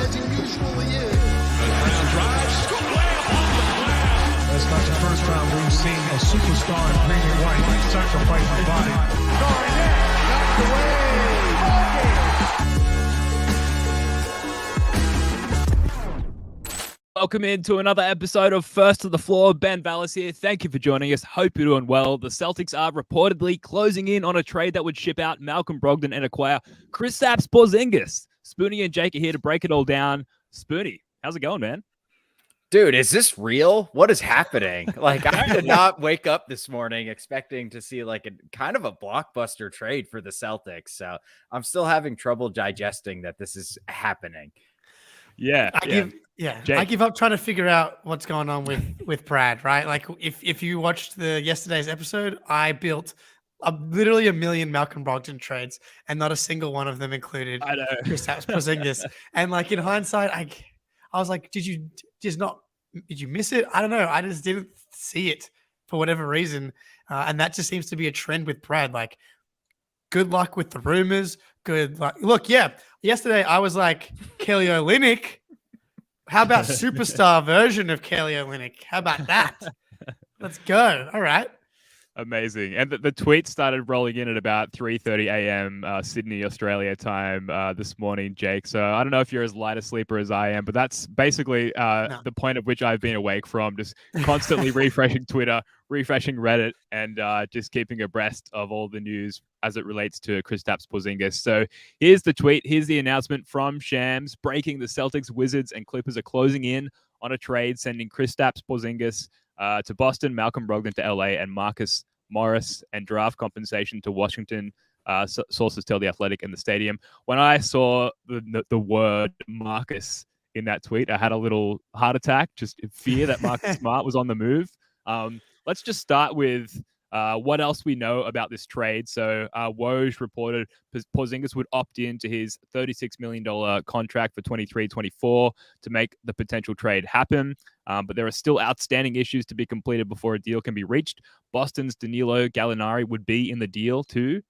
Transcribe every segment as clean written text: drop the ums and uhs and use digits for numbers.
as he usually is. Brown drives, scoop layup off the glass. That's not the first time we've seen a superstar in green and white sacrifice his body. Garnett knocked away. Welcome into another episode of First to the Floor. Ben Vallis here. Thank you for joining us. Hope you're doing well. The Celtics are reportedly closing in on a trade that would ship out Malcolm Brogdon and acquire Kristaps Porzingis. Spoonie and Jake are here to break it all down. Spoonie, how's it going, man? Dude, is this real? What is happening? Like, I did not wake up this morning expecting to see like a kind of a blockbuster trade for the Celtics. So I'm still having trouble digesting that this is happening. I give up trying to figure out what's going on with Brad, right? Like if you watched yesterday's episode, I built literally a million Malcolm Brogdon trades, and not a single one of them included Kristaps Porzingis. And like in hindsight, I was like, did you miss it? I don't know. I just didn't see it for whatever reason. And that just seems to be a trend with Brad. Like, good luck with the rumors. Good luck. Look, yesterday I was like, Kelly Olynyk. How about superstar version of Kelly Olynyk? How about that? Let's go. All right. Amazing. And the tweet started rolling in at about 3:30 a.m. Sydney, Australia time this morning, Jake. So I don't know if you're as light a sleeper as I am, but that's basically the point at which I've been awake from, just constantly refreshing Twitter, refreshing Reddit, and just keeping abreast of all the news as it relates to Kristaps Porzingis. So here's the tweet. Here's the announcement from Shams breaking the Celtics, Wizards, and Clippers are closing in on a trade, sending Kristaps Porzingis to Boston, Malcolm Brogdon to LA, and Marcus Morris and draft compensation to Washington. Sources tell The Athletic and the Stadium. When I saw the word Marcus in that tweet, I had a little heart attack, just in fear that Marcus Smart was on the move. Let's just start with what else we know about this trade. So Woj reported Porzingis would opt in to his $36 million contract for 23-24 to make the potential trade happen. But there are still outstanding issues to be completed before a deal can be reached. Boston's Danilo Gallinari would be in the deal too,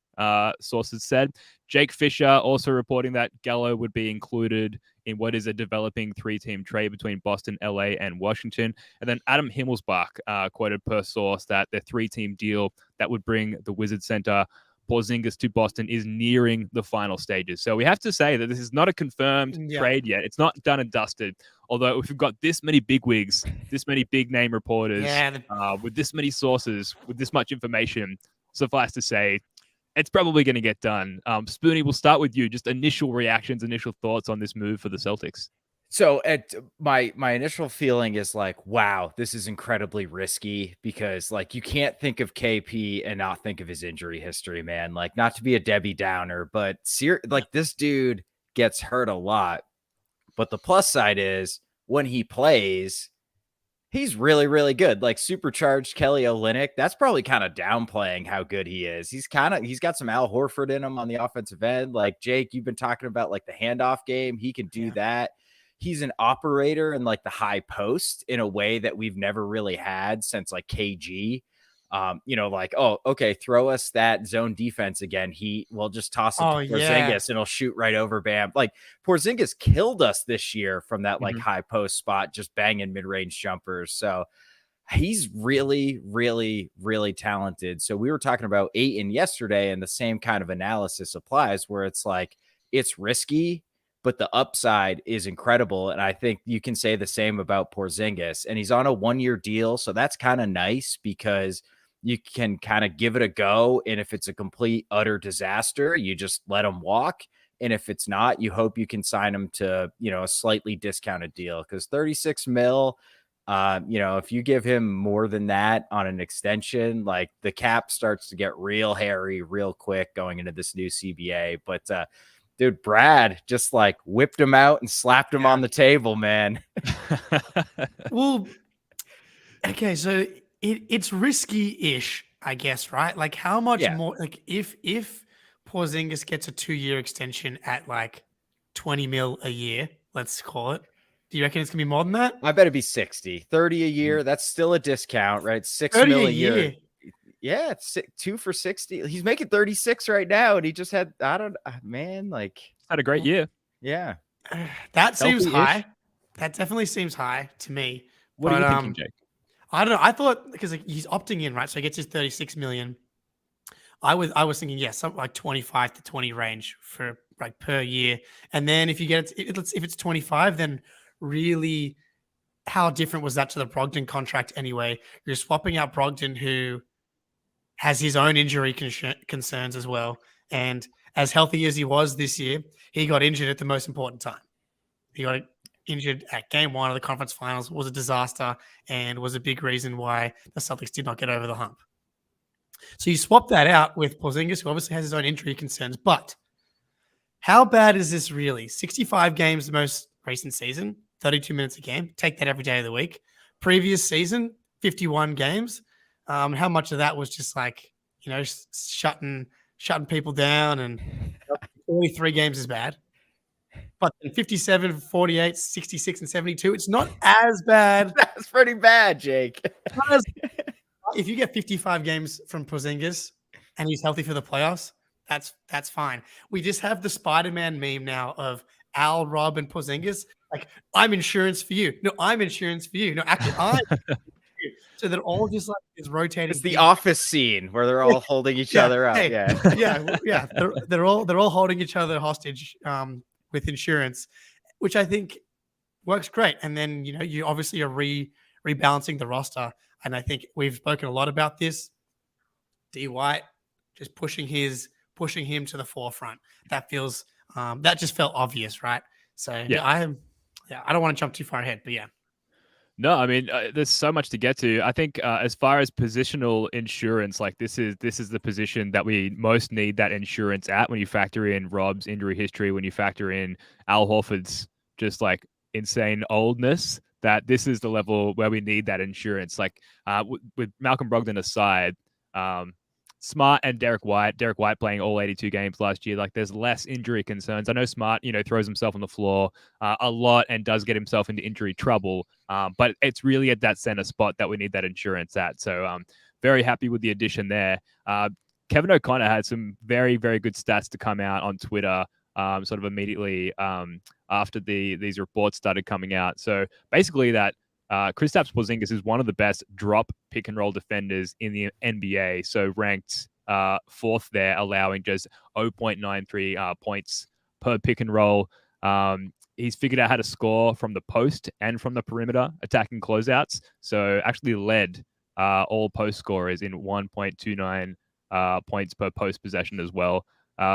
sources said. Jake Fisher also reporting that Gallo would be included in what is a developing three-team trade between Boston, LA, and Washington. And then Adam Himmelsbach quoted per source that the three-team deal that would bring the Wizards center Porzingis to Boston is nearing the final stages. So we have to say that this is not a confirmed trade yet. It's not done and dusted. Although if we've got this many bigwigs, this many big-name reporters, with this many sources, with this much information, suffice to say, it's probably going to get done. Spoonie, we'll start with you. Just initial reactions, initial thoughts on this move for the Celtics. So my initial feeling is like, wow, this is incredibly risky because like you can't think of KP and not think of his injury history, man. Like, not to be a Debbie Downer, but like this dude gets hurt a lot. But the plus side is when he plays, he's really, really good. Like supercharged Kelly Olynyk. That's probably kind of downplaying how good he is. He's got some Al Horford in him on the offensive end. Like, Jake, you've been talking about like the handoff game. He can do that. He's an operator in like the high post in a way that we've never really had since like KG. Like, oh, okay, throw us that zone defense again. We'll just toss it to Porzingis and he'll shoot right over Bam. Like, Porzingis killed us this year from that like high post spot, just banging mid-range jumpers. So he's really, really, really talented. So we were talking about Ayton yesterday, and the same kind of analysis applies where it's like, it's risky, but the upside is incredible. And I think you can say the same about Porzingis, and he's on a 1-year deal. So that's kind of nice because you can kind of give it a go. And if it's a complete, utter disaster, you just let him walk. And if it's not, you hope you can sign him to, a slightly discounted deal, because 36 mil, if you give him more than that on an extension, like the cap starts to get real hairy real quick going into this new CBA. But, dude, Brad just like whipped him out and slapped him on the table, man. Well, okay, so it's risky-ish, I guess, right? Like, how much more? Like, if Porzingis gets a 2-year extension at like 20 mil a year, let's call it, do you reckon it's gonna be more than that? I bet it'd be 60, 30 a year. That's still a discount, right? 6 mil a year. Yeah, it's 2 for 60. He's making 36 right now, and he just had, had a great year. Yeah. That seems Healthy-ish? high. That definitely seems high to me. What are you thinking, Jake? I don't know. I thought because he's opting in, right? So he gets his 36 million. I was thinking, yes, something like 25 to 20 range for like per year. And then if you get if it's 25, then really how different was that to the Brogdon contract anyway? You're swapping out Brogdon, who has his own injury concerns as well. And as healthy as he was this year, he got injured at the most important time. He got injured at game 1 of the conference finals, was a disaster, and was a big reason why the Celtics did not get over the hump. So you swap that out with Porzingis, who obviously has his own injury concerns. But how bad is this really? 65 games the most recent season, 32 minutes a game. Take that every day of the week. Previous season, 51 games. How much of that was just like, shutting people down, and 43 games is bad. But 57, 48, 66, and 72, it's not as bad. That's pretty bad, Jake. If you get 55 games from Porzingis and he's healthy for the playoffs, that's fine. We just have the Spider-Man meme now of Al, Rob, and Porzingis. Like, I'm insurance for you. No, I'm insurance for you. No, actually, I'm insurance for you. So they're all just like is rotating. It's the office scene where they're all holding each other up. Hey, yeah. They're all holding each other hostage with insurance, which I think works great. And then you obviously are rebalancing the roster. And I think we've spoken a lot about this. D. White just pushing him to the forefront. That feels that just felt obvious, right? So I don't want to jump too far ahead, but yeah. No, I mean, there's so much to get to. I think as far as positional insurance, like this is the position that we most need that insurance at when you factor in Rob's injury history, when you factor in Al Horford's just like insane oldness, that this is the level where we need that insurance. Like with Malcolm Brogdon aside, Smart and Derek White playing all 82 games last year, like there's less injury concerns. I know Smart, throws himself on the floor a lot and does get himself into injury trouble. But it's really at that center spot that we need that insurance at. So very happy with the addition there. Kevin O'Connor had some very, very good stats to come out on Twitter sort of immediately after these reports started coming out. So basically that Kristaps Porzingis is one of the best drop pick and roll defenders in the NBA. So ranked 4th there, allowing just 0.93 points per pick and roll. He's figured out how to score from the post and from the perimeter, attacking closeouts. So actually led all post scorers in 1.29 points per post possession as well.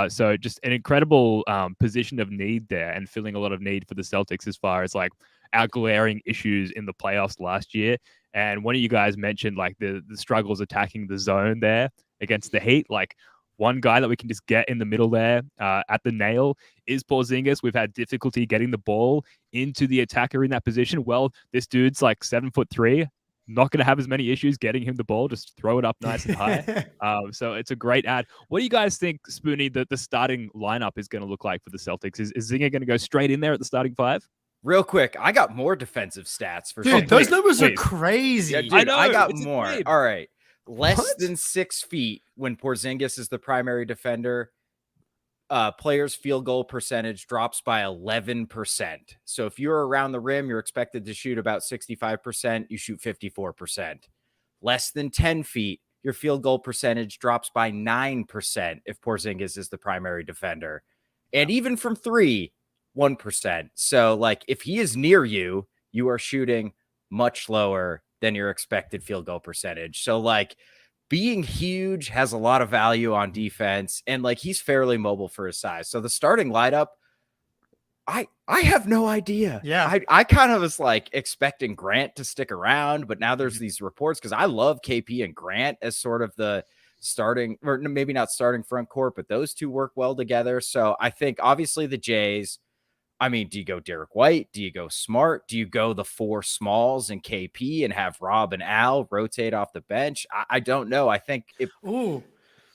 So just an incredible position of need there, and filling a lot of need for the Celtics as far as like our glaring issues in the playoffs last year. And one of you guys mentioned like the struggles attacking the zone there against the Heat. Like one guy that we can just get in the middle there at the nail is Porzingis. We've had difficulty getting the ball into the attacker in that position. Well, this dude's like 7'3". Not going to have as many issues getting him the ball. Just throw it up nice and high. So it's a great ad. What do you guys think, Spoonie, that the starting lineup is going to look like for the Celtics? Is Zinger going to go straight in there at the starting 5? Real quick, I got more defensive stats for dude. Those numbers are crazy. Yeah, dude, I know, I got more. Insane. All right, less than 6 feet when Porzingis is the primary defender. Players' field goal percentage drops by 11%. So if you're around the rim, you're expected to shoot about 65%. You shoot 54%. Less than 10 feet, your field goal percentage drops by 9% if Porzingis is the primary defender. And even from 3, 1%. So like if he is near you, you are shooting much lower than your expected field goal percentage. So like being huge has a lot of value on defense, and like he's fairly mobile for his size. So the starting lineup, I have no idea. Yeah. I kind of was like expecting Grant to stick around, but now there's these reports because I love KP and Grant as sort of the starting, or maybe not starting front court, but those two work well together. So I think obviously the Jays, I mean, do you go Derek White? Do you go Smart? Do you go the 4 smalls and KP and have Rob and Al rotate off the bench? I don't know. I think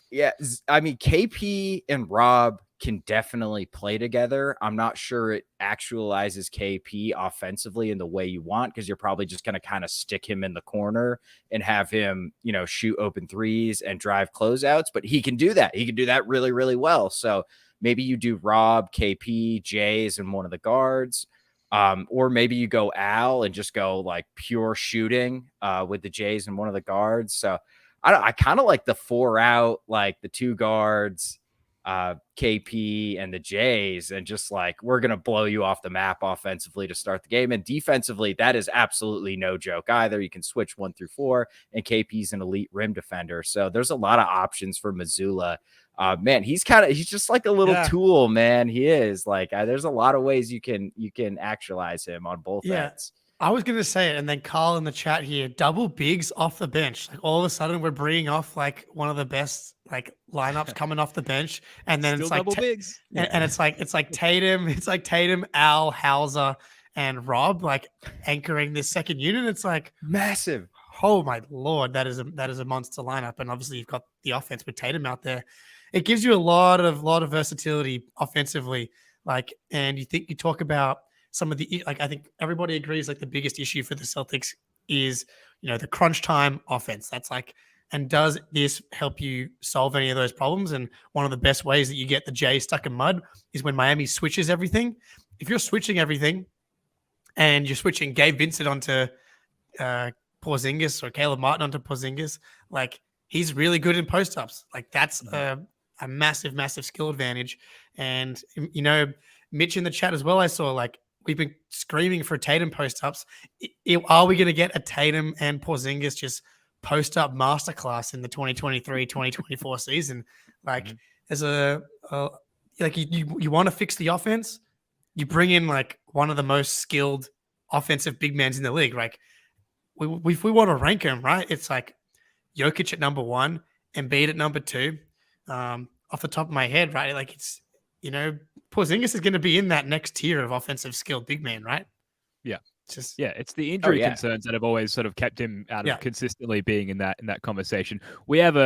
yeah. I mean, KP and Rob can definitely play together. I'm not sure it actualizes KP offensively in the way you want, because you're probably just going to kind of stick him in the corner and have him, shoot open threes and drive closeouts. But he can do that. He can do that really, really well. So maybe you do Rob, KP, Jays, and one of the guards. Or maybe you go Al and just go like pure shooting with the Jays and one of the guards. So I kind of like the 4 out, like the 2 guards, KP and the Jays, and just like, we're going to blow you off the map offensively to start the game. And defensively, that is absolutely no joke either. You can switch 1 through 4, and KP's an elite rim defender. So there's a lot of options for Mazzulla. Man, he's just like a little tool, man. He is like, there's a lot of ways you can actualize him on both ends. I was going to say it, and then Carl in the chat here, double bigs off the bench. Like all of a sudden we're bringing off like one of the best like lineups coming off the bench. And then Still it's like double bigs. And it's like Tatum, Al, Hauser, and Rob like anchoring this second unit. It's like massive. Oh my Lord, that is a monster lineup. And obviously you've got the offense with Tatum out there. It gives you a lot of versatility offensively. Like, and you talk about some of the, like, I think everybody agrees like the biggest issue for the Celtics is, the crunch time offense. That's like, and does this help you solve any of those problems? And one of the best ways that you get the Jays stuck in mud is when Miami switches everything. If you're switching everything and you're switching Gabe Vincent onto Porzingis or Caleb Martin onto Porzingis, like he's really good in post-ups. Like that's a massive, massive skill advantage. And, Mitch in the chat as well, I saw like, we've been screaming for Tatum post-ups. Are we going to get a Tatum and Porzingis just post-up masterclass in the 2023-2024 season? Like, as you want to fix the offense, you bring in like one of the most skilled offensive big men in the league. Like, if we want to rank him, right, it's like Jokic at number 1, Embiid at number 2. Off the top of my head, right, like it's, Porzingis is going to be in that next tier of offensive skilled big man, right? Yeah. It's the injury concerns that have always sort of kept him out of consistently being in that conversation. We have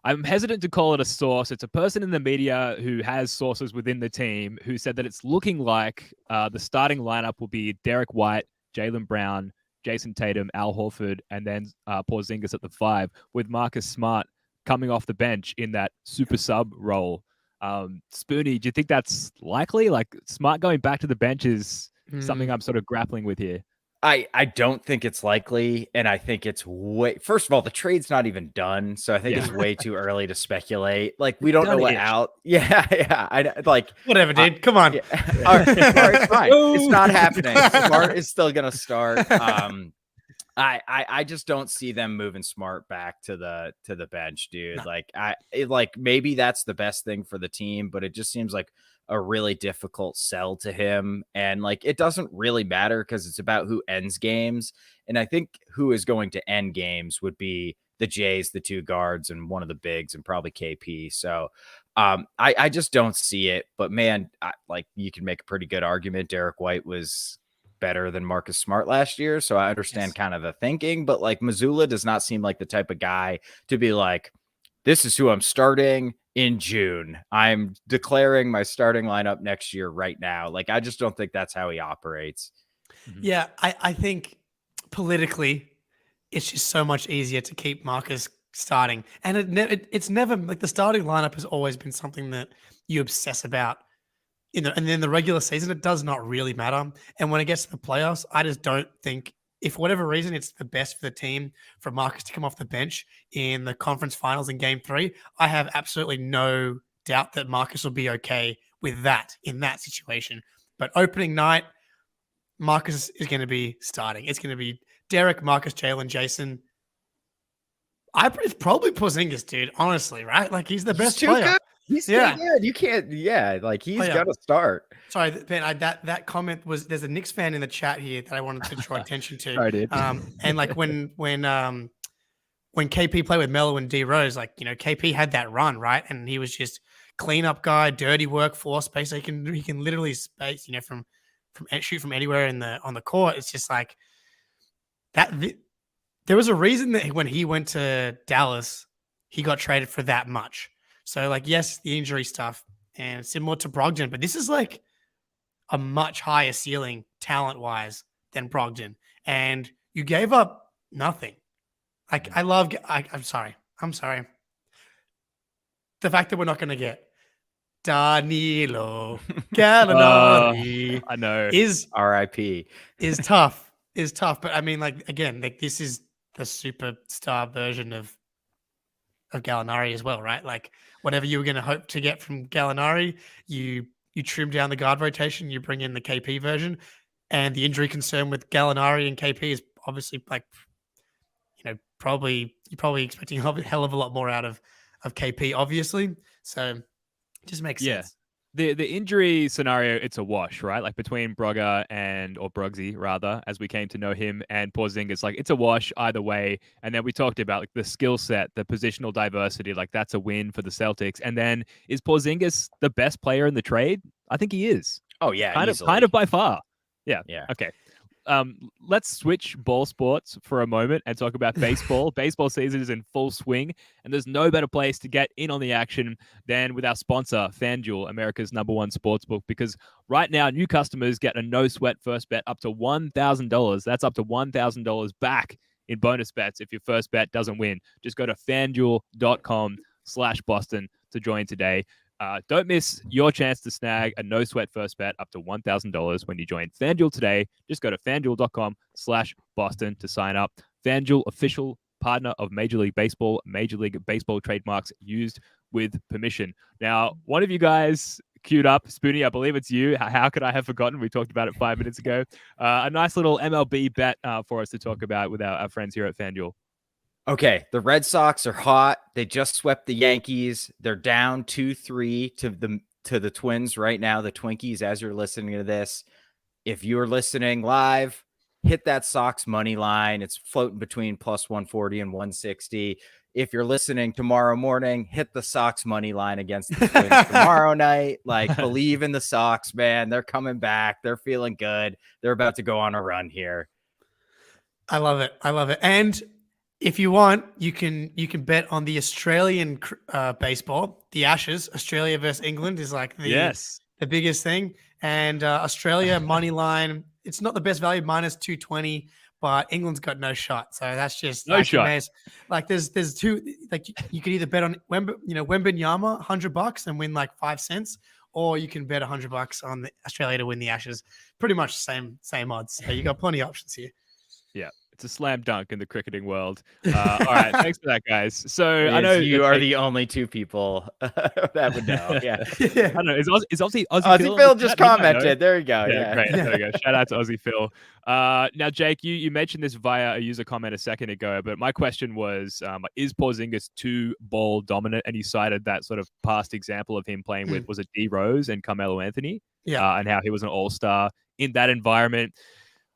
I'm hesitant to call it a source. It's a person in the media who has sources within the team who said that it's looking like the starting lineup will be Derek White, Jaylen Brown, Jason Tatum, Al Horford, and then Porzingis at the 5, with Marcus Smart coming off the bench in that super sub role. Spoonie, do you think that's likely? Like Smart going back to the bench is something I'm sort of grappling with here. I don't think it's likely, and I think it's first of all, the trade's not even done, so I think it's way too early to speculate. Like we don't know what Al. I like whatever, dude. Come on. All right, fine. It's not happening. Smart is still gonna start. I just don't see them moving Smart back to the bench, dude. No. Maybe that's the best thing for the team, but it just seems like a really difficult sell to him. And like, it doesn't really matter because it's about who ends games. And I think who is going to end games would be the Jays, the 2 guards, and one of the bigs, and probably KP. So I just don't see it. But man, you can make a pretty good argument. Derek White was better than Marcus Smart last year. So I understand kind of the thinking, but like Mazzulla does not seem like the type of guy to be like, this is who I'm starting in June. I'm declaring my starting lineup next year right now. Like, I just don't think that's how he operates. Yeah. I think politically it's just so much easier to keep Marcus starting. And it's never like the starting lineup has always been something that you obsess about. And then the regular season, it does not really matter. And when it gets to the playoffs, I just don't think, if for whatever reason it's the best for the team for Marcus to come off the bench in the conference finals in Game 3, I have absolutely no doubt that Marcus will be okay with that in that situation. But opening night, Marcus is going to be starting. It's going to be Derek, Marcus, Jaylen, Jason. It's probably Porzingis, dude, honestly, right? Like, he's the best player. Good. He's good. You can't, like he's got to start. Sorry, Ben, that comment was, there's a Knicks fan in the chat here that I wanted to draw attention to. I did. And like when KP played with Melo and D Rose, like, KP had that run, right? And he was just cleanup guy, dirty work, floor space. So he can literally space, from shoot from anywhere on the court. It's just like that. There was a reason that when he went to Dallas, he got traded for that much. So, like, yes, the injury stuff and similar to Brogdon, but this is like a much higher ceiling talent-wise than Brogdon. And you gave up nothing. Like, I'm sorry. The fact that we're not going to get Danilo Gallinari I know. is R.I.P. is tough. But I mean, like, again, like, this is the superstar version of Gallinari as well, right? Like, whatever you were going to hope to get from Gallinari, you trim down the guard rotation, you bring in the KP version, and the injury concern with Gallinari and KP is obviously, like, you're probably expecting a hell of a lot more out of KP, obviously. So it just makes sense. The injury scenario, it's a wash, right? Like between Brogger or Brugsy rather, as we came to know him, and Porzingis, like it's a wash either way. And then we talked about like the skill set, the positional diversity, like that's a win for the Celtics. And then is Porzingis the best player in the trade? I think he is. Oh yeah, kind of by far. Yeah. Yeah. Okay. Let's switch ball sports for a moment and talk about baseball. Baseball season is in full swing, and there's no better place to get in on the action than with our sponsor, FanDuel, America's #1 sportsbook, because right now, new customers get a no-sweat first bet up to $1,000. That's up to $1,000 back in bonus bets if your first bet doesn't win. Just go to FanDuel.com/Boston to join today. Don't miss your chance to snag a no-sweat first bet up to $1,000 when you join FanDuel today. Just go to FanDuel.com/Boston to sign up. FanDuel, official partner of Major League Baseball. Major League Baseball trademarks used with permission. Now, one of you guys queued up, Spoonie, I believe it's you. How could I have forgotten? We talked about it 5 minutes ago. A nice little MLB bet for us to talk about with our friends here at FanDuel. Okay, the Red Sox are hot. They just swept the Yankees. They're down 2-3 to the Twins right now, the Twinkies, as you're listening to this. If you're listening live, hit that Sox money line. It's floating between plus 140 and 160. If you're listening tomorrow morning, hit the Sox money line against the Twins tomorrow night. Like, believe in the Sox, man. They're coming back. They're feeling good. They're about to go on a run here. I love it. And if you want, you can bet on the Australian baseball, the Ashes. Australia versus England is like the biggest thing. And Australia money line, it's not the best value, -220, but England's got no shot. So that's just no shot. Amazing. Like there's two, like you could either bet on Wembanyama $100 and win like 5 cents, or you can bet $100 on the Australia to win the Ashes. Pretty much same odds. So you got plenty of options here. Yeah. It's a slam dunk in the cricketing world. All right, thanks for that, guys. So I know you are the only two people that would know. Yeah, I know. Is Aussie Phil just commented? There you go. Yeah, great. There we go. Shout out to Aussie Phil. Now, Jake, you mentioned this via a user comment a second ago, but my question was, is Porzingis too ball dominant? And you cited that sort of past example of him playing with was it D Rose and Carmelo Anthony? Yeah, and how he was an all-star in that environment.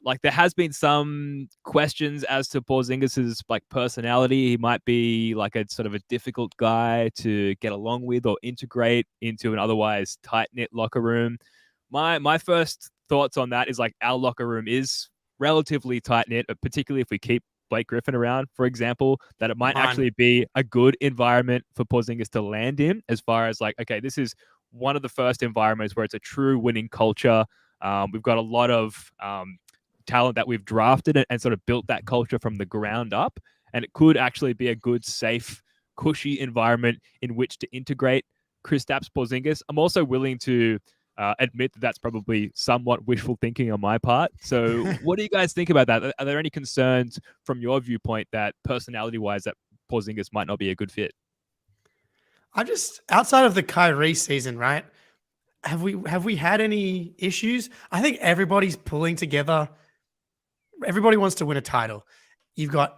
Like there has been some questions as to Porzingis's like personality. He might be like a sort of a difficult guy to get along with or integrate into an otherwise tight-knit locker room. My first thoughts on that is like our locker room is relatively tight-knit, particularly if we keep Blake Griffin around, for example, that it might actually be a good environment for Porzingis to land in as far as like, okay, this is one of the first environments where it's a true winning culture. We've got a lot of talent that we've drafted and sort of built that culture from the ground up. And it could actually be a good, safe, cushy environment in which to integrate Kristaps Porzingis. I'm also willing to admit that that's probably somewhat wishful thinking on my part. So what do you guys think about that? Are there any concerns from your viewpoint that personality-wise that Porzingis might not be a good fit? I just, outside of the Kyrie season, right? Have we had any issues? I think everybody's pulling together. Everybody wants to win a title. You've got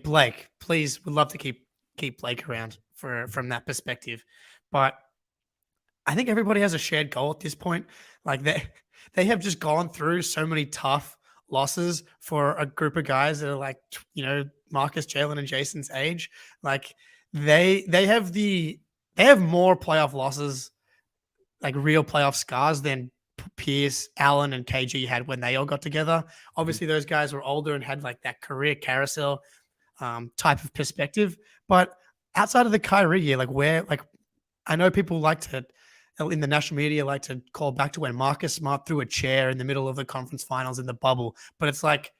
Blake. Please, would love to keep Blake around from that perspective. But I think everybody has a shared goal at this point. Like they have just gone through so many tough losses for a group of guys that are like, Marcus, Jalen, and Jason's age. Like they have more playoff losses, like real playoff scars, than Pierce, Allen, and KG had when they all got together. Obviously, those guys were older and had like that career carousel type of perspective. But outside of the Kyrie year, I know people like to, in the national media, like to call back to when Marcus Smart threw a chair in the middle of the conference finals in the bubble. But it's like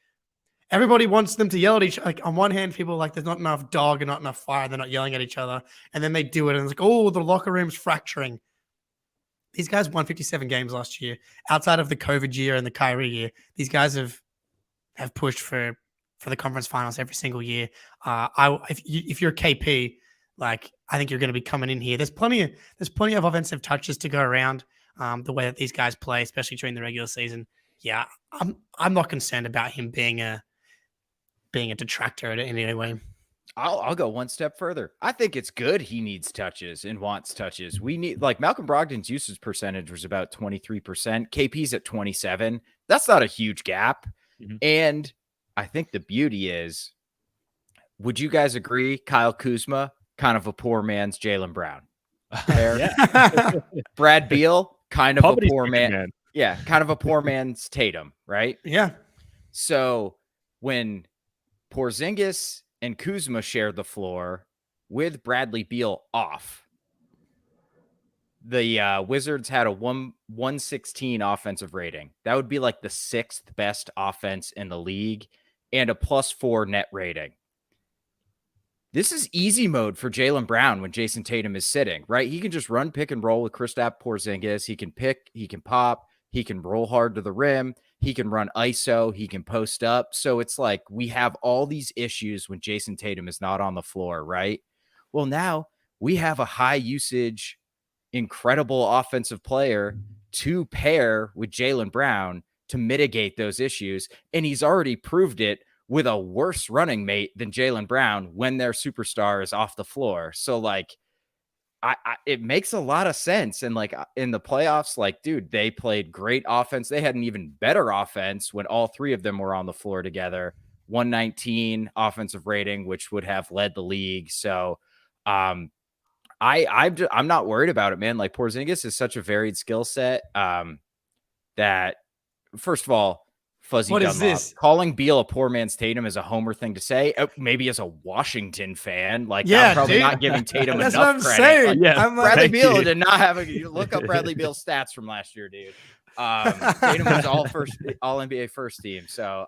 everybody wants them to yell at each other. Like on one hand, people are like, there's not enough dog and not enough fire. They're not yelling at each other. And then they do it. And it's like, oh, the locker room's fracturing. these guys won 57 games last year. Outside of the COVID year and the Kyrie year, these guys have pushed for the conference finals every single year. If you're KP, like I think you're going to be coming in here. There's plenty of offensive touches to go around. The way that these guys play, especially during the regular season. Yeah, I'm not concerned about him being a detractor in any way. I'll go one step further. I think it's good he needs touches and wants touches. We need, like, Malcolm Brogdon's usage percentage was about 23%. KP's at 27. That's not a huge gap. Mm-hmm. And I think the beauty is, would you guys agree, Kyle Kuzma, kind of a poor man's Jaylen Brown? Brad Beal, kind of a poor man. Yeah, kind of a poor man's Tatum, right? Yeah. So when Porzingis and Kuzma shared the floor with Bradley Beal off, the Wizards had a 116 offensive rating. That would be like the 6th best offense in the league and a +4 net rating. This is easy mode for Jaylen Brown when Jason Tatum is sitting, right? He can just run pick and roll with Kristaps Porzingis. He can pick, he can pop, he can roll hard to the rim, he can run ISO, he can post up. So it's like we have all these issues when Jason Tatum is not on the floor, right? Well, now we have a high usage, incredible offensive player to pair with Jaylen Brown to mitigate those issues. And he's already proved it with a worse running mate than Jaylen Brown when their superstar is off the floor. So like, it makes a lot of sense. And like in the playoffs, like, dude, they played great offense. They had an even better offense when all three of them were on the floor together. 119 offensive rating, which would have led the league. So I'm not worried about it, man. Like Porzingis is such a varied skill set that, first of all, Fuzzy Dunlop. Is this? Calling Beal a poor man's Tatum is a homer thing to say. Maybe as a Washington fan, like, yeah, I'm probably not giving Tatum enough credit. That's what I'm saying. Like, yeah, Bradley Beal did not have you look up Bradley Beal's stats from last year, dude. Tatum was all NBA first team. So,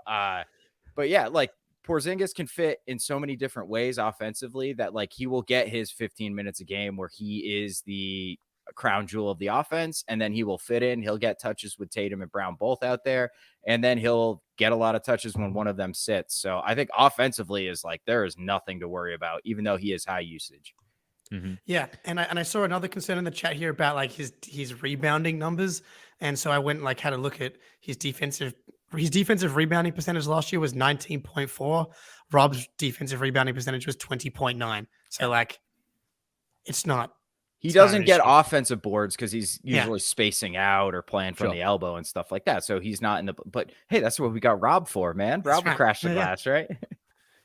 but yeah, like Porzingis can fit in so many different ways offensively that like he will get his 15 minutes a game where he is the crown jewel of the offense, and then he will fit in. He'll get touches with Tatum and Brown both out there, and then he'll get a lot of touches when one of them sits. So I think offensively is like there is nothing to worry about, even though he is high usage. Mm-hmm. Yeah, and I saw another concern in the chat here about like his rebounding numbers, and so I went and like had a look at his defensive rebounding percentage last year was 19.4. Rob's defensive rebounding percentage was 20.9. So like, it's not. He doesn't get offensive boards because he's usually spacing out or playing from the elbow and stuff like that. So he's not in the. But hey, that's what we got Rob for, man. Rob will crash the glass, right?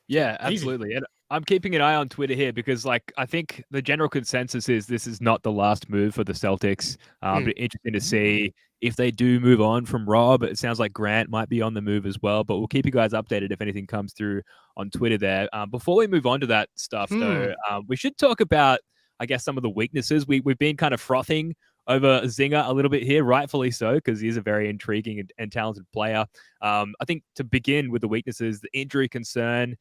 Yeah, absolutely. And I'm keeping an eye on Twitter here because, like, I think the general consensus is this is not the last move for the Celtics. But interesting to see if they do move on from Rob. It sounds like Grant might be on the move as well. But we'll keep you guys updated if anything comes through on Twitter there. Before we move on to that stuff, though, we should talk about, I guess, some of the weaknesses. We've been kind of frothing over Zinger a little bit here, rightfully so, because he's a very intriguing and talented player. I think to begin with the weaknesses, the injury concern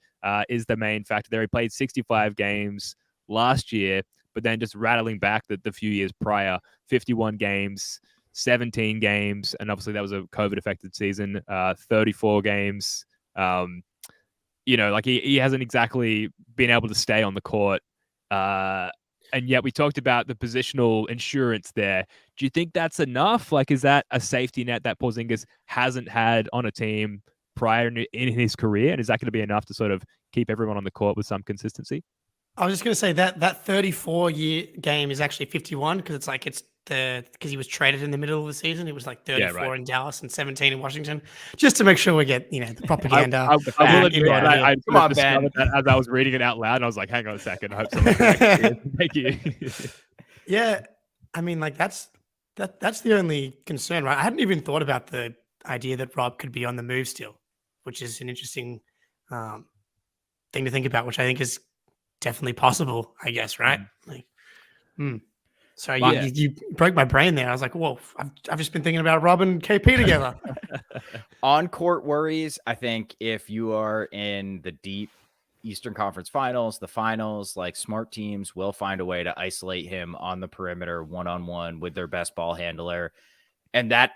is the main factor there. He played 65 games last year, but then just rattling back the few years prior, 51 games, 17 games, and obviously that was a COVID-affected season, 34 games. Like he hasn't exactly been able to stay on the court. And yet we talked about the positional insurance there. Do you think that's enough? Like, is that a safety net that Porzingis hasn't had on a team prior in his career? And is that going to be enough to sort of keep everyone on the court with some consistency? I was just going to say that 34-year game is actually 51 because because he was traded in the middle of the season. It was like 34 in Dallas and 17 in Washington, just to make sure we get the propaganda. I will admit I discovered that as I was reading it out loud, and I was like, "Hang on a second, I hope someone thank you." Yeah, I mean, like that's the only concern, right? I hadn't even thought about the idea that Rob could be on the move still, which is an interesting thing to think about, which I think is definitely possible. I guess, right? So you broke my brain there. I was like, whoa, I've just been thinking about Rob and KP together. On court worries, I think if you are in the deep Eastern Conference Finals, the finals, like smart teams will find a way to isolate him on the perimeter one-on-one with their best ball handler. And that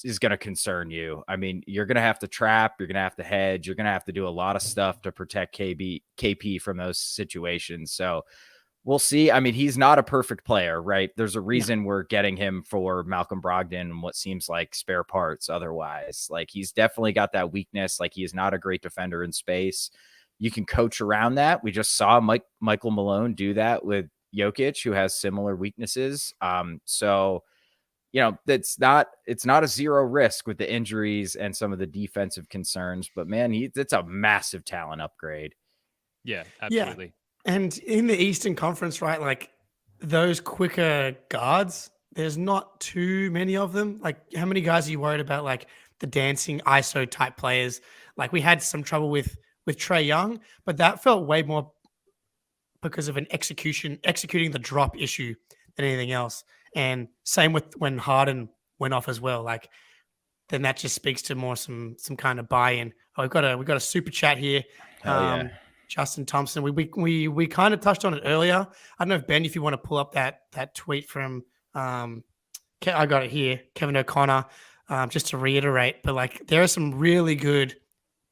is going to concern you. I mean, you're going to have to trap, you're going to have to hedge, you're going to have to do a lot of stuff to protect KP from those situations. So we'll see. I mean, he's not a perfect player, right? There's a reason we're getting him for Malcolm Brogdon and what seems like spare parts otherwise. Like, he's definitely got that weakness. Like, he is not a great defender in space. You can coach around that. We just saw Michael Malone do that with Jokic, who has similar weaknesses. So, you know, it's not a zero risk with the injuries and some of the defensive concerns, but man, it's a massive talent upgrade. Yeah, absolutely. Yeah. And in the Eastern Conference, right, like those quicker guards, there's not too many of them. Like, how many guys are you worried about, like the dancing ISO type players? Like, we had some trouble with Trae Young, but that felt way more because of an executing the drop issue than anything else. And same with when Harden went off as well. Like, then that just speaks to more some kind of buy-in. Oh, we've got a super chat here. Yeah. Justin Thompson. We kind of touched on it earlier. I don't know if Ben, if you want to pull up that tweet from I got it here, Kevin O'Connor, just to reiterate. But like, there are some really good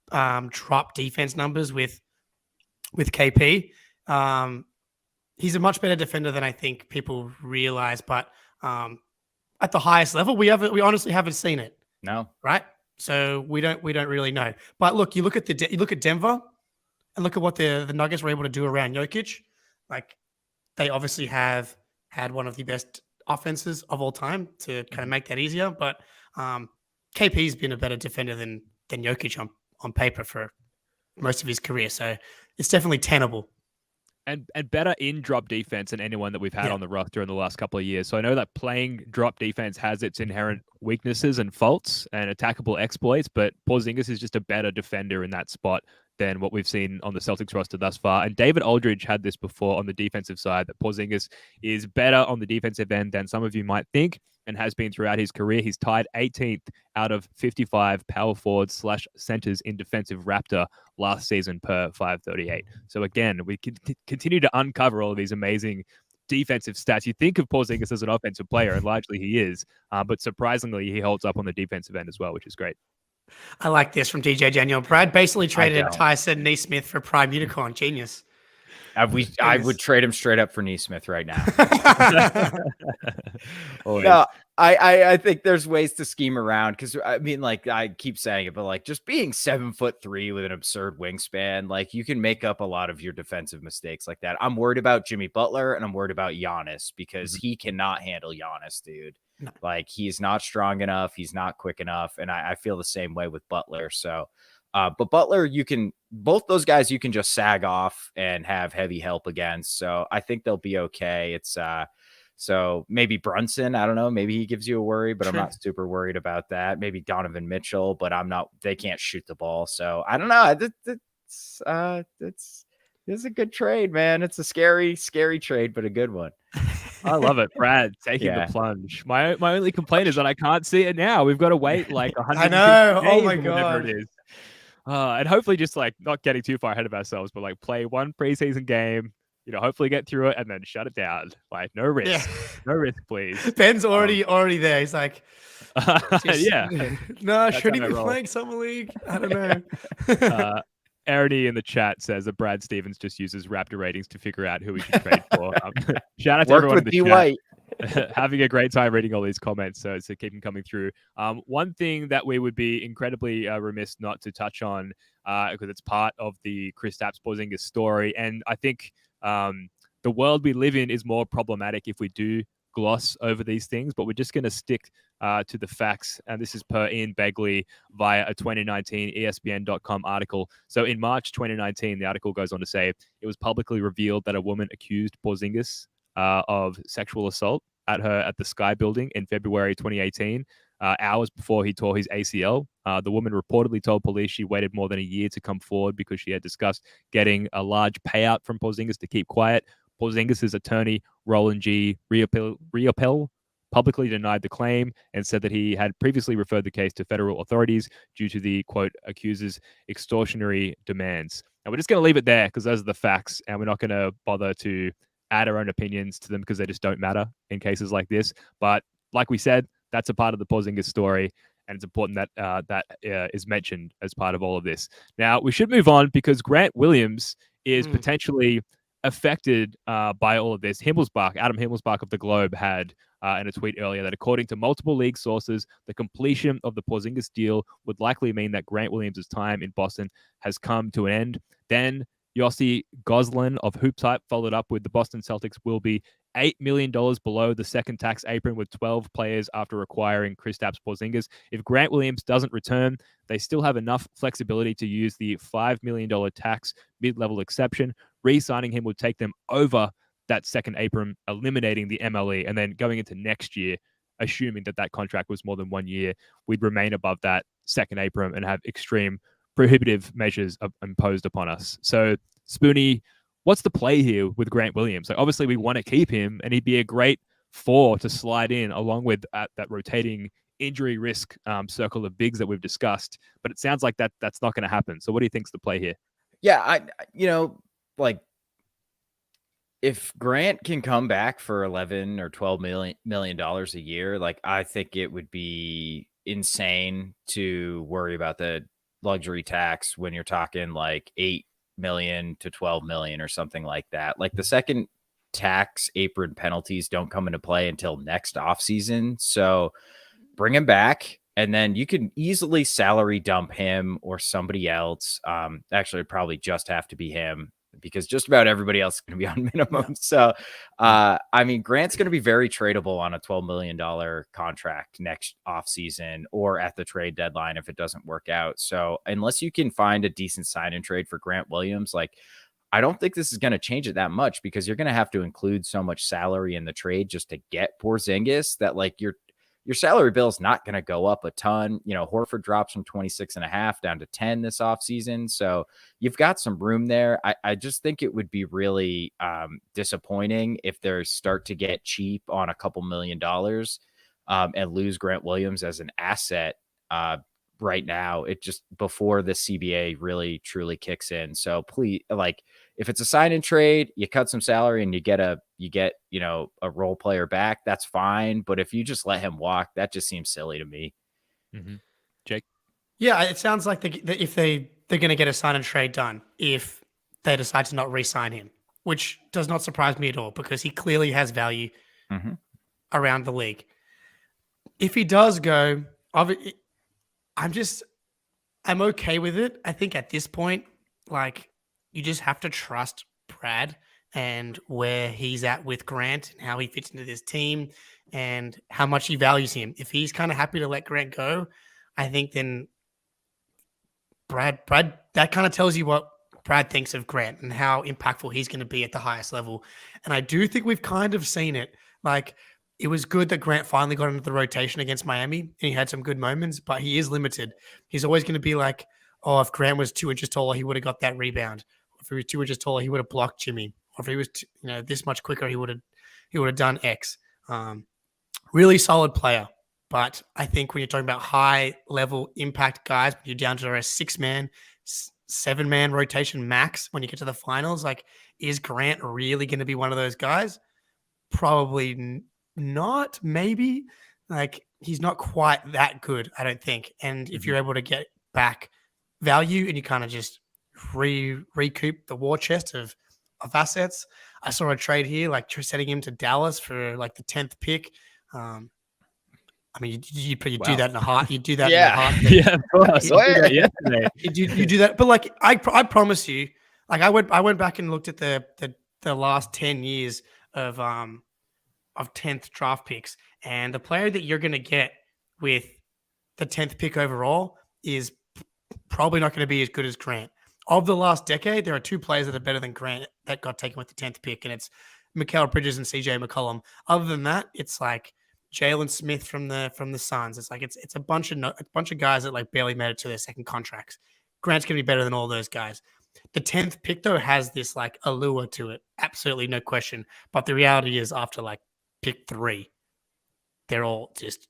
drop defense numbers with KP. He's a much better defender than I think people realize, but at the highest level, we honestly haven't seen it. No, right? So we don't really know. But look, you look at Denver, and look at what the Nuggets were able to do around Jokic. Like, they obviously have had one of the best offenses of all time to kind of make that easier. But KP's been a better defender than Jokic on paper for most of his career. So it's definitely tenable. And better in drop defense than anyone that we've had on the roster in the last couple of years. So I know that playing drop defense has its inherent weaknesses and faults and attackable exploits, but Porzingis is just a better defender in that spot than what we've seen on the Celtics roster thus far. And David Aldridge had this before on the defensive side, that Porzingis is better on the defensive end than some of you might think, and has been throughout his career. He's tied 18th out of 55 power forwards / centers in defensive Raptor last season per 538. So again, we continue to uncover all of these amazing defensive stats. You think of Porzingis as an offensive player, and largely he is, but surprisingly, he holds up on the defensive end as well, which is great. I like this from DJ Daniel. Brad basically traded Tyson Neesmith for Prime Unicorn. Genius. I would trade him straight up for Neesmith right now. No, I think there's ways to scheme around, because I mean, like, I keep saying it, but like, just being 7'3" with an absurd wingspan, like, you can make up a lot of your defensive mistakes like that. I'm worried about Jimmy Butler, and I'm worried about Giannis, because he cannot handle Giannis, dude. No. Like, he's not strong enough, he's not quick enough, and I feel the same way with Butler. So but Butler, both those guys you can just sag off and have heavy help against. So I think they'll be okay. It's so maybe Brunson, I don't know, maybe he gives you a worry, but I'm not super worried about that. Maybe Donovan Mitchell, but they can't shoot the ball. So I don't know. It's a good trade, man. It's a scary trade, but a good one. I love it. Brad taking the plunge. My only complaint is that I can't see it now. We've got to wait like 100 I know. Oh my God. Whatever it is. And hopefully just like not getting too far ahead of ourselves, but like play one preseason game, hopefully get through it and then shut it down. Like, no risk. No risk, please. Ben's already there. He's like, yeah. No, should he be playing Summer League? I don't know. Arity in the chat says that Brad Stevens just uses Raptor ratings to figure out who we should trade for. Shout out to everyone in the chat. White. Having a great time reading all these comments, so keep them coming through. One thing that we would be incredibly remiss not to touch on, because it's part of the Kristaps Porzingis story, and I think the world we live in is more problematic if we do gloss over these things, but we're just going to stick to the facts. And this is per Ian Begley via a 2019 ESPN.com article. So in March 2019, the article goes on to say it was publicly revealed that a woman accused Porzingis of sexual assault at the Sky Building in February 2018, hours before he tore his ACL. The woman reportedly told police she waited more than a year to come forward because she had discussed getting a large payout from Porzingis to keep quiet. Porzingis' attorney, Roland G. Riopel, publicly denied the claim and said that he had previously referred the case to federal authorities due to the, quote, accuser's extortionary demands. And we're just going to leave it there because those are the facts, and we're not going to bother to add our own opinions to them because they just don't matter in cases like this. But like we said, that's a part of the Porzingis story, and it's important that that is mentioned as part of all of this. Now, we should move on because Grant Williams is potentially affected by all of this. Adam Himmelsbach of the Globe had in a tweet earlier that according to multiple league sources, the completion of the Porzingis deal would likely mean that Grant Williams' time in Boston has come to an end. Then Yossi Goslin of Hoop Type followed up with the Boston Celtics will be $8 million below the second tax apron with 12 players after acquiring Kristaps Porzingis. If Grant Williams doesn't return, they still have enough flexibility to use the $5 million tax mid-level exception. Re-signing him would take them over that second apron, eliminating the MLE, and then going into next year, assuming that that contract was more than 1 year, we'd remain above that second apron and have extreme prohibitive measures imposed upon us. So, Spoonie, what's the play here with Grant Williams? Like, obviously, we want to keep him, and he'd be a great 4 to slide in along with that rotating injury risk circle of bigs that we've discussed. But it sounds like that's not going to happen. So, what do you think's the play here? Yeah, if Grant can come back for $11 or $12 million a year, like, I think it would be insane to worry about the luxury tax when you're talking like $8 million to $12 million or something like that. Like, the second tax apron penalties don't come into play until next offseason. So bring him back, and then you can easily salary dump him or somebody else. Actually, it'd probably just have to be him, because just about everybody else is going to be on minimum. So, I mean, Grant's going to be very tradable on a $12 million contract next offseason or at the trade deadline if it doesn't work out. So unless you can find a decent sign and trade for Grant Williams, like, I don't think this is going to change it that much, because you're going to have to include so much salary in the trade just to get Porzingis that, like, your salary bill is not going to go up a ton. You know, Horford drops from 26.5 down to 10 this offseason. So you've got some room there. I just think it would be really disappointing if they start to get cheap on a couple $1 million and lose Grant Williams as an asset right now. It just before the CBA really truly kicks in. So please, like, if it's a sign and trade, you cut some salary and you get a role player back, that's fine. But if you just let him walk, that just seems silly to me. Mm-hmm. Jake? Yeah, it sounds like if they're going to get a sign and trade done if they decide to not re-sign him, which does not surprise me at all, because he clearly has value around the league. If he does go, I'm okay with it. I think at this point, like, you just have to trust Brad and where he's at with Grant and how he fits into this team and how much he values him. If he's kind of happy to let Grant go, I think then Brad, that kind of tells you what Brad thinks of Grant and how impactful he's going to be at the highest level. And I do think we've kind of seen it. Like, it was good that Grant finally got into the rotation against Miami and he had some good moments, but he is limited. He's always going to be like, oh, if Grant was 2 inches taller, he would have got that rebound. If he was 2 inches taller, he would have blocked Jimmy. Or if he was, this much quicker, he would have done X. Really solid player. But I think when you're talking about high level impact guys, when you're down to a 6-man, 7-man rotation max, when you get to the finals, like, is Grant really going to be one of those guys? Probably not. Maybe. Like, he's not quite that good, I don't think. And if you're able to get back value and you kind of just recoup the war chest of assets. I saw a trade here, like sending him to Dallas for like the 10th pick. I mean, you do that in a heart. You do that in a heart. Yeah, of course. You do that. But like, I promise you, like, I went back and looked at the last 10 years of 10th draft picks, and the player that you're going to get with the 10th pick overall is probably not going to be as good as Grant. Of the last decade, there are 2 players that are better than Grant that got taken with the 10th pick, and it's Mikal Bridges and CJ McCollum. Other than that, it's like Jalen Smith from the Suns. It's like it's a bunch of guys that like barely made it to their second contracts. Grant's going to be better than all those guys. The 10th pick, though, has this like allure to it. Absolutely no question. But the reality is, after like pick 3, they're all just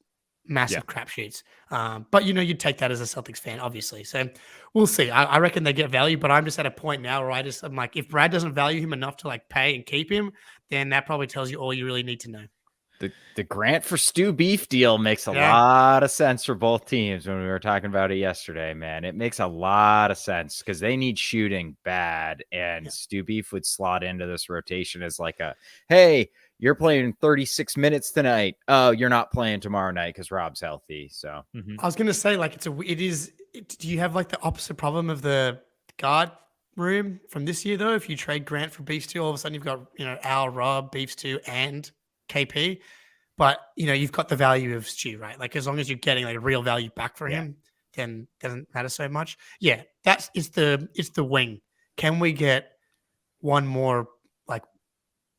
massive crapshoots. But you'd take that as a Celtics fan, obviously. So we'll see. I reckon they get value, but I'm just at a point now where I'm like, if Brad doesn't value him enough to like pay and keep him, then that probably tells you all you really need to know. The Grant for Stu Beef deal makes a lot of sense for both teams when we were talking about it yesterday, man. It makes a lot of sense because they need shooting bad, and Stu Beef would slot into this rotation as like hey, you're playing 36 minutes tonight. Oh, you're not playing tomorrow night because Rob's healthy. So I was going to say, like, do you have like the opposite problem of the guard room from this year, though? If you trade Grant for Beef Stew, all of a sudden you've got, Al, Rob, Beef Stew, and KP, but you've got the value of Stu, right? Like, as long as you're getting like real value back for him, then it doesn't matter so much. Yeah, it's the wing. Can we get one more, like,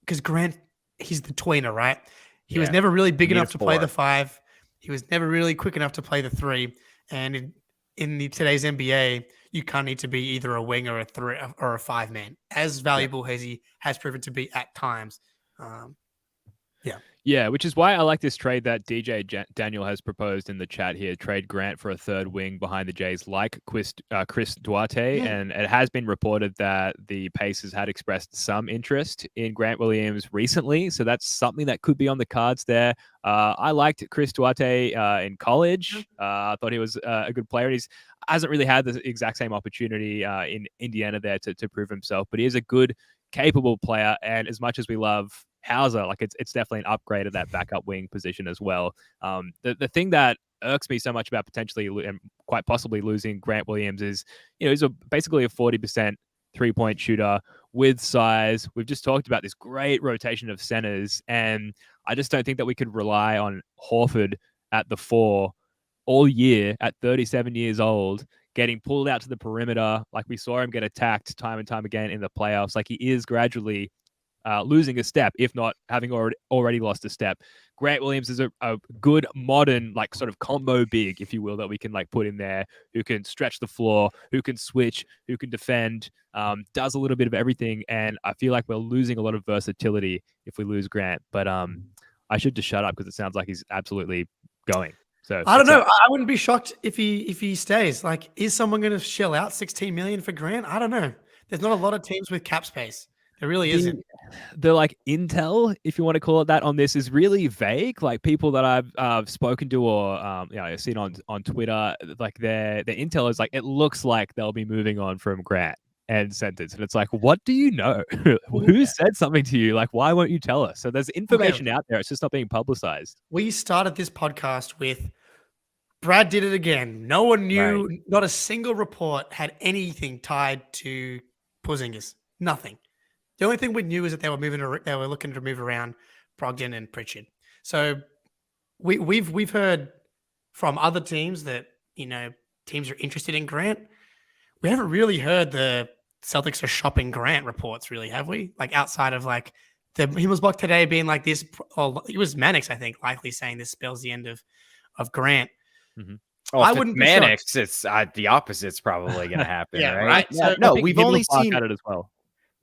because Grant, he's the tweener, right? He was never really big enough to play the 5. He was never really quick enough to play the 3. And in today's NBA, you kind of need to be either a wing or a 3 or a 5-man, as valuable as he has proven to be at times. Yeah, which is why I like this trade that DJ Daniel has proposed in the chat here. Trade Grant for a third wing behind the Jays like Chris Duarte. And it has been reported that the Pacers had expressed some interest in Grant Williams recently. So that's something that could be on the cards there. I liked Chris Duarte in college. I thought he was a good player. He hasn't really had the exact same opportunity in Indiana there to prove himself, but he is a good, capable player. And as much as we love Hauser, like it's definitely an upgrade of that backup wing position as well. The thing that irks me so much about potentially and quite possibly losing Grant Williams is, he's basically a 40% 3-point shooter with size. We've just talked about this great rotation of centers, and I just don't think that we could rely on Horford at the 4 all year at 37 years old, getting pulled out to the perimeter. Like we saw him get attacked time and time again in the playoffs. Like he is gradually losing a step, if not having already lost a step. Grant Williams is a good modern, like, sort of combo big, if you will, that we can like put in there, who can stretch the floor, who can switch, who can defend, does a little bit of everything. And I feel like we're losing a lot of versatility if we lose Grant. But I should just shut up because it sounds like he's absolutely going. So I don't know. I wouldn't be shocked if he stays. Like, is someone going to shell out $16 million for Grant? I don't know. There's not a lot of teams with cap space. There really isn't. The like intel, if you want to call it that, on this is really vague. Like people that I've spoken to or I've seen on Twitter, like their intel is like, it looks like they'll be moving on from Grant and sentence. And it's like, what do you know? Who said something to you? Like, why won't you tell us? So there's information out there. It's just not being publicized. We started this podcast with Brad did it again. No one knew. Right. Not a single report had anything tied to Porzingis. Nothing. The only thing we knew is that they were looking to move around Brogdon and Pritchard. So we've heard from other teams that teams are interested in Grant. We haven't really heard the Celtics are shopping Grant reports, really, have we? Like outside of like the Himmelsbach today being like this, or it was Mannix, I think, likely saying this spells the end of Grant. Mm-hmm. I wouldn't Mannix. It's the opposite's probably going to happen, right? Yeah, so no, we've only seen at it as well.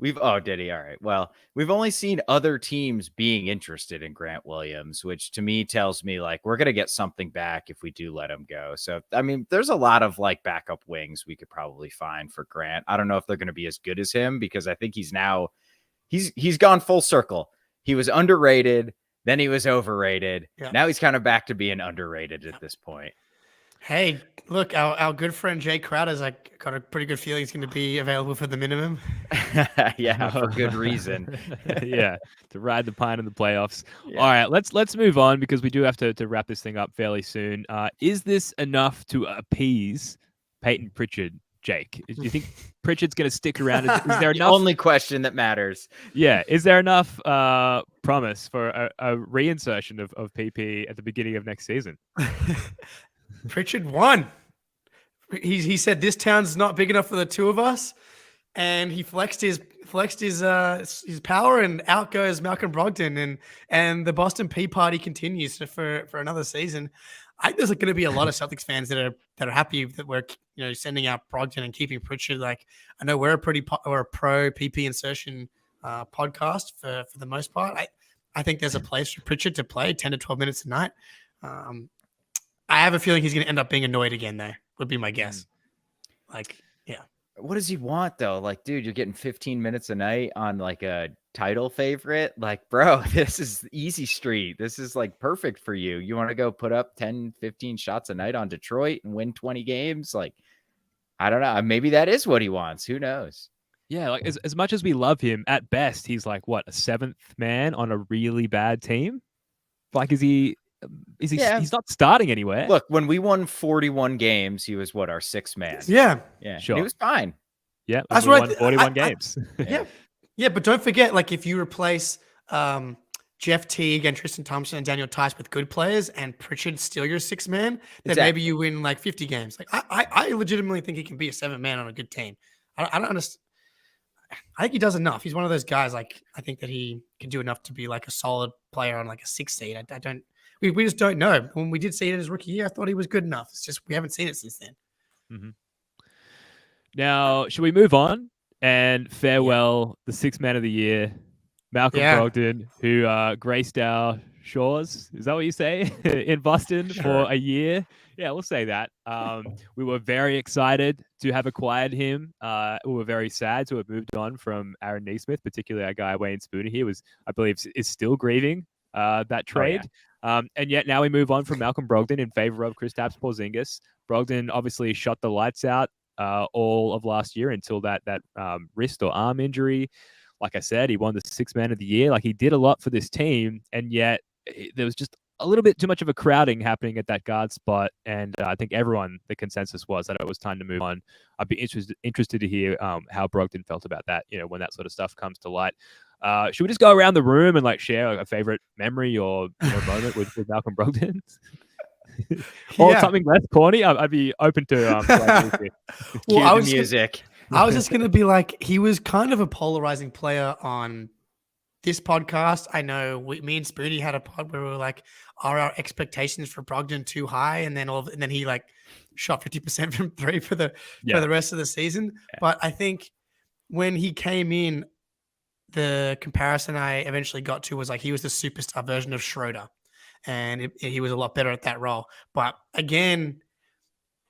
Did he? All right. Well, we've only seen other teams being interested in Grant Williams, which to me tells me like we're going to get something back if we do let him go. So, I mean, there's a lot of like backup wings we could probably find for Grant. I don't know if they're going to be as good as him because I think he's gone full circle. He was underrated, then he was overrated. Yeah. Now he's kind of back to being underrated at this point. Hey, look, our good friend Jay Crowder's like got a pretty good feeling he's going to be available for the minimum. Yeah, for good reason. Yeah, to ride the pine in the playoffs. Yeah. All right, let's move on because we do have to wrap this thing up fairly soon. Is this enough to appease Peyton Pritchard, Jake? Do you think Pritchard's going to stick around? Is there enough? The only question that matters. Yeah, is there enough promise for a reinsertion of PP at the beginning of next season? Pritchard won. He said this town's not big enough for the two of us, and he flexed his power, and out goes Malcolm Brogdon, and the Boston Pea Party continues for another season. I think there's going to be a lot of Celtics fans that are happy that we're sending out Brogdon and keeping Pritchard. Like I know we're a pro PP insertion podcast for the most part. I think there's a place for Pritchard to play 10 to 12 minutes a night. I have a feeling he's going to end up being annoyed again, though, would be my guess. Yeah. What does he want, though? Like, dude, you're getting 15 minutes a night on like a title favorite. Like, bro, this is easy street. This is like perfect for you. You want to go put up 10, 15 shots a night on Detroit and win 20 games? Like, I don't know. Maybe that is what he wants. Who knows? Yeah, like as much as we love him, at best, he's like, what, a seventh man on a really bad team? Like, is he Yeah. He's not starting anywhere. Look, when we won 41 games, he was what, our sixth man? Yeah. Yeah. Sure. He was fine. Yeah. That's we right. won 41 games. Yeah, but don't forget, like, if you replace Jeff Teague and Tristan Thompson and Daniel Tice with good players and Pritchard still your sixth man, then maybe you win like 50 games. Like, I legitimately think he can be a seventh man on a good team. I don't understand. I think he does enough. He's one of those guys. Like, I think that he can do enough to be like a solid player on like a 6 seed. I don't. We just don't know. When we did see it in his rookie year, I thought he was good enough. It's just we haven't seen it since then. Mm-hmm. Now, should we move on and farewell the sixth man of the year, Malcolm Brogdon, who graced our shores? Is that what you say? In Boston for a year? Yeah, we'll say that. We were very excited to have acquired him. We were very sad to have moved on from Aaron Nesmith, particularly our guy Wayne Spooner here I believe, is still grieving that trade. And yet now we move on from Malcolm Brogdon in favor of Kristaps Porzingis. Brogdon obviously shot the lights out all of last year until that wrist or arm injury. Like I said, he won the sixth man of the year. Like, he did a lot for this team, and yet there was just a little bit too much of a crowding happening at that guard spot. And I think the consensus was that it was time to move on. I'd be interested to hear how Brogdon felt about that, when that sort of stuff comes to light. Should we just go around the room and like share a favorite memory or moment with Malcolm Brogdon? Or something less corny? I'd be open to Music. I was just going to be like, he was kind of a polarizing player on this podcast. I know me and Spoonie had a pod where we were like, are our expectations for Brogdon too high? And then he like shot 50% from three for the rest of the season. Yeah. But I think when he came in, the comparison I eventually got to was like he was the superstar version of Schroeder, and he was a lot better at that role. But again,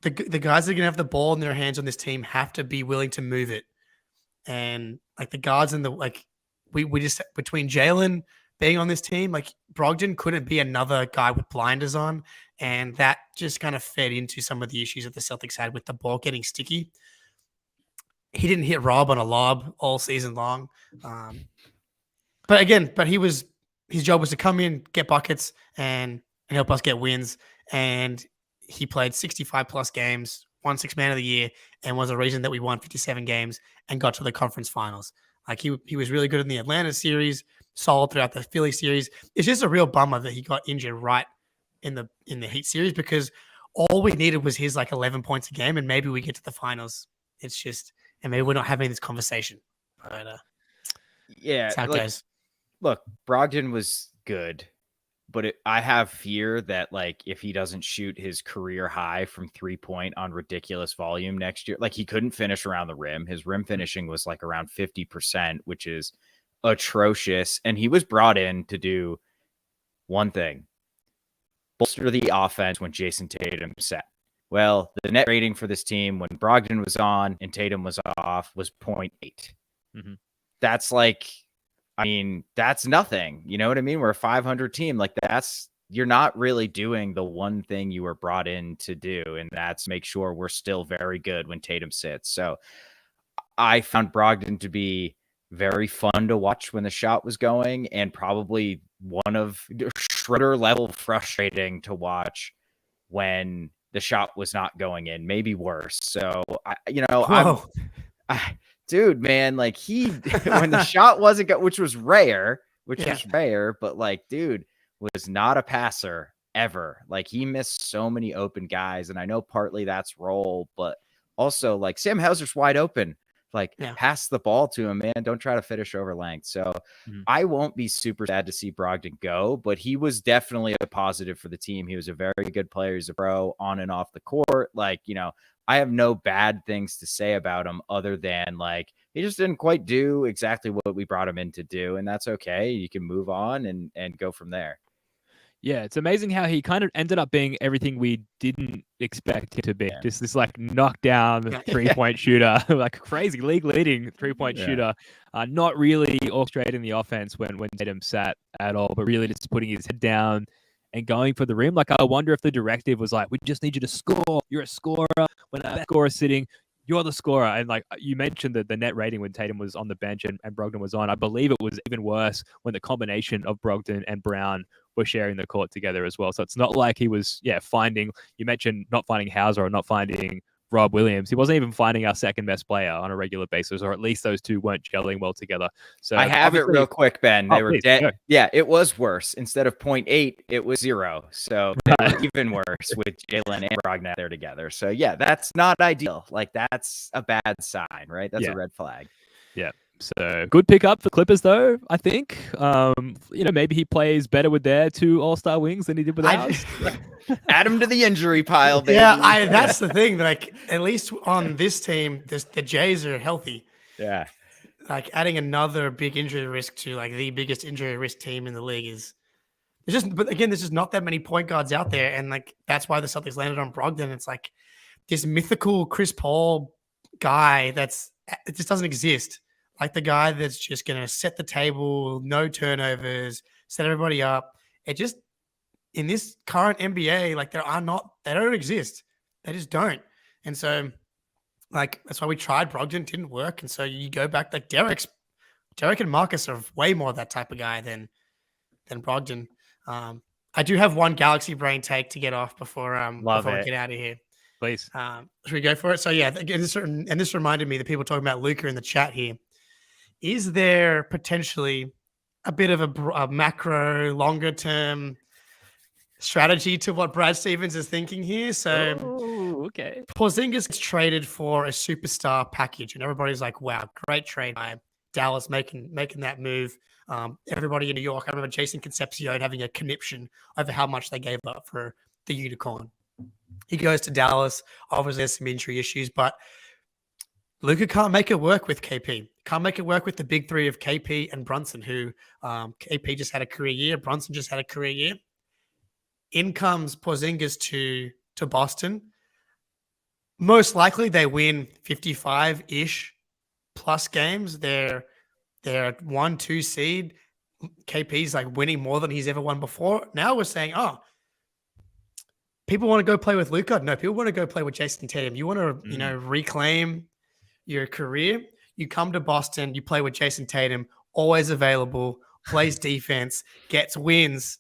the guys that are gonna have the ball in their hands on this team have to be willing to move it, and like the guards and we just, between Jalen being on this team, like Brogdon couldn't be another guy with blinders on, and that just kind of fed into some of the issues that the Celtics had with the ball getting sticky. He didn't hit Rob on a lob all season long. But his job was to come in, get buckets, and help us get wins. And he played 65 plus games, won sixth man of the year, and was a reason that we won 57 games and got to the conference finals. Like he was really good in the Atlanta series, solid throughout the Philly series. It's just a real bummer that he got injured right in the Heat series, because all we needed was his like 11 points a game, and maybe we get to the finals. It's just, and maybe we're not having this conversation. But that's how it goes. Look, Brogdon was good, but I have fear that like if he doesn't shoot his career high from 3-point on ridiculous volume next year, like he couldn't finish around the rim. His rim finishing was like around 50%, which is atrocious. And he was brought in to do one thing: bolster the offense when Jason Tatum set. Well, the net rating for this team when Brogdon was on and Tatum was off was 0.8. Mm-hmm. That's like, I mean, that's nothing. You know what I mean? We're a 500 team. Like you're not really doing the one thing you were brought in to do, and that's make sure we're still very good when Tatum sits. So I found Brogdon to be very fun to watch when the shot was going, and probably one of Schroeder level frustrating to watch when the shot was not going in, maybe worse. So, dude, man, like when the shot wasn't which was rare, but like, dude was not a passer ever. Like he missed so many open guys. And I know partly that's role, but also like Sam Hauser's wide open. Like pass the ball to him, man. Don't try to finish over length. So I won't be super sad to see Brogdon go, but he was definitely a positive for the team. He was a very good player. He's a pro on and off the court. Like, I have no bad things to say about him other than like, he just didn't quite do exactly what we brought him in to do. And that's okay. You can move on and go from there. Yeah, it's amazing how he kind of ended up being everything we didn't expect him to be. Yeah. Just this like knockdown three-point shooter, like a crazy league-leading three-point shooter, not really orchestrating the offense when Tatum sat at all, but really just putting his head down and going for the rim. Like, I wonder if the directive was like, we just need you to score. You're a scorer. When a scorer sitting, you're the scorer. And like you mentioned the net rating when Tatum was on the bench and Brogdon was on, I believe it was even worse when the combination of Brogdon and Brown were sharing the court together as well. So it's not like he was, finding, you mentioned not finding Hauser or not finding Rob Williams. He wasn't even finding our second best player on a regular basis, or at least those two weren't gelling well together. So I have it real quick, Ben. They were dead. Go. Yeah, it was worse. Instead of 0.8, it was 0. So they were even worse with Jalen and Brogdon there together. So yeah, that's not ideal. Like, that's a bad sign, right? That's a red flag. Yeah. So good pickup for Clippers, though, I think. Maybe he plays better with their 2 all-star wings than he did with ours. Add him to the injury pile, baby. Yeah, that's the thing. Like, at least on this team, the Jays are healthy. Yeah. Like, adding another big injury risk to like the biggest injury risk team in the league is but again, there's just not that many point guards out there. And like, that's why the Celtics landed on Brogdon. It's like this mythical Chris Paul guy it just doesn't exist. Like, the guy that's just going to set the table, no turnovers, set everybody up. It just, in this current NBA, like, they don't exist. They just don't. And so, like, that's why we tried Brogdon, didn't work. And so you go back, like, Derek and Marcus are way more that type of guy than Brogdon. I do have one Galaxy brain take to get off before we get out of here. Please. Should we go for it? So yeah, this reminded me that people talking about Luka in the chat here. Is there potentially a bit of a macro, longer term strategy to what Brad Stevens is thinking here? So, okay. Porzingis gets traded for a superstar package, and everybody's like, "Wow, great trade by Dallas making that move." Everybody in New York, I remember Jason Concepcion having a conniption over how much they gave up for the unicorn. He goes to Dallas. Obviously, there's some injury issues, but Luka can't make it work with KP. Can't make it work with the big three of KP and Brunson, who KP just had a career year. Brunson just had a career year. In comes Porzingis to Boston. Most likely they win 55-ish plus games. They're 1-2 seed. KP's like winning more than he's ever won before. Now we're saying, people want to go play with Luka? No, people want to go play with Jason Tatum. You want to, reclaim your career? You come to Boston, you play with Jason Tatum, always available, plays defense, gets wins.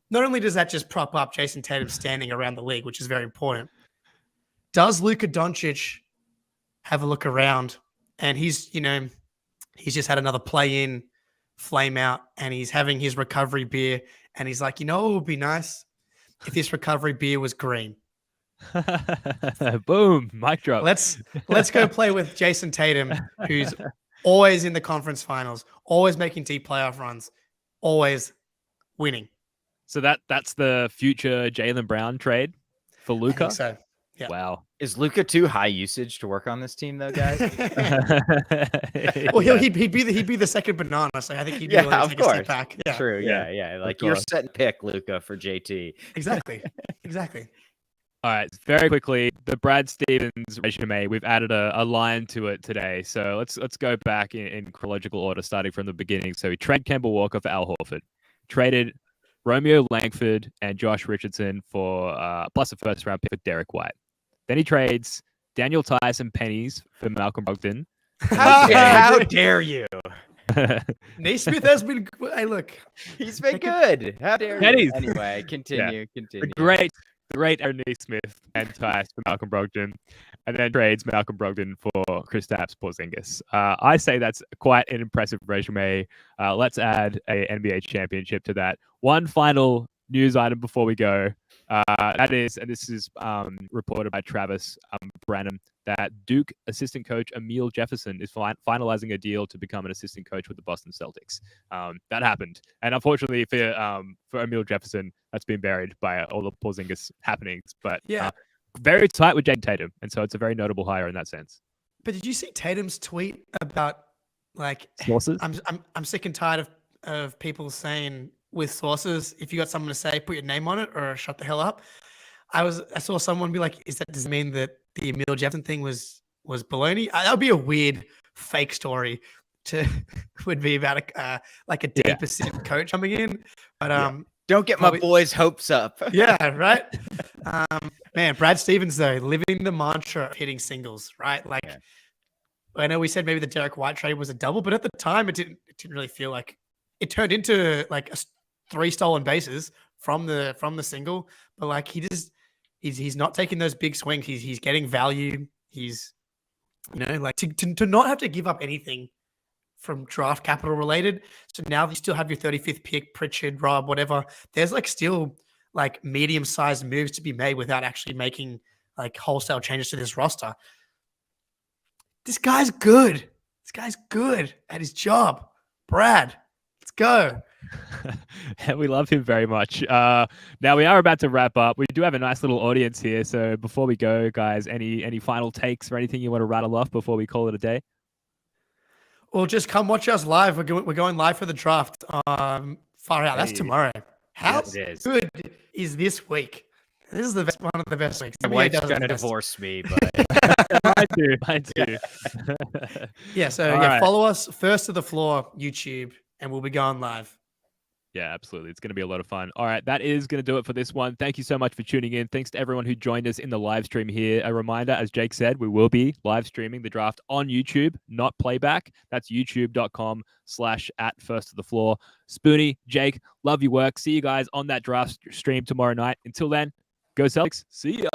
Not only does that just prop up Jason Tatum standing around the league, which is very important, does Luka Doncic have a look around? And he's just had another play-in flame out, and he's having his recovery beer, and he's like, it would be nice if this recovery beer was green. Boom, mic drop. Let's go play with Jason Tatum, who's always in the conference finals, always making deep playoff runs, always winning. So that's the future Jaylen Brown trade for Luka? I think so. Yeah. Wow. Is Luka too high usage to work on this team, though, guys? Well, he'd be the second banana, so I think he'd be willing to take a step back. Yeah. True. Yeah. Like, you're set and pick Luka for JT. Exactly. All right, very quickly, the Brad Stevens resume, we've added a line to it today. So let's go back in chronological order, starting from the beginning. So he traded Kemba Walker for Al Horford, traded Romeo Langford and Josh Richardson for plus a first-round pick for Derek White. Then he trades Daniel Tyson pennies for Malcolm Brogdon. How dare you? Naismith has been. Hey, look, he's been good. How dare you? Anyway, continue. The great Aaron Naismith and Tice for Malcolm Brogdon, and then trades Malcolm Brogdon for Kristaps Porzingis. I say that's quite an impressive resume. Let's add a NBA championship to that. One final news item before we go. That is, and this is reported by Travis Branham, that Duke assistant coach Emile Jefferson is finalizing a deal to become an assistant coach with the Boston Celtics. That happened, and unfortunately for Emile Jefferson, that's been buried by all the Porzingis happenings. But very tight with Jaden Tatum, and so it's a very notable hire in that sense. But did you see Tatum's tweet about like sources? I'm sick and tired of people saying with sources. If you got something to say, put your name on it or shut the hell up. I saw someone be like, does it mean that the Emil Jefferson thing was baloney? That would be a weird fake story would be about a deep Pacific coach coming in. But don't get my boys' hopes up. Yeah, right. Man, Brad Stevens though, living the mantra of hitting singles, right? Like I know we said maybe the Derek White trade was a double, but at the time it didn't really feel like it turned into like 3 stolen bases from the single. But like he's not taking those big swings. He's getting value. He's like to not have to give up anything from draft capital related. So now you still have your 35th pick, Pritchard, Rob, whatever. There's like still like medium-sized moves to be made without actually making like wholesale changes to this roster. This guy's good. This guy's good at his job. Brad, let's go. We love him very much. Now we are about to wrap up. We do have a nice little audience here. So before we go, guys, any final takes or anything you want to rattle off before we call it a day? Well, just come watch us live. We're going live for the draft. Far out. That's tomorrow. How good is this week? This is one of the best weeks. My wife's going to divorce me, but I do. Yeah. So follow us First to the Floor YouTube, and we'll be going live. Yeah, absolutely. It's going to be a lot of fun. All right, that is going to do it for this one. Thank you so much for tuning in. Thanks to everyone who joined us in the live stream here. A reminder, as Jake said, we will be live streaming the draft on YouTube, not playback. That's youtube.com/@firsttothefloor. Spoonie, Jake, love your work. See you guys on that draft stream tomorrow night. Until then, go Celtics. See ya.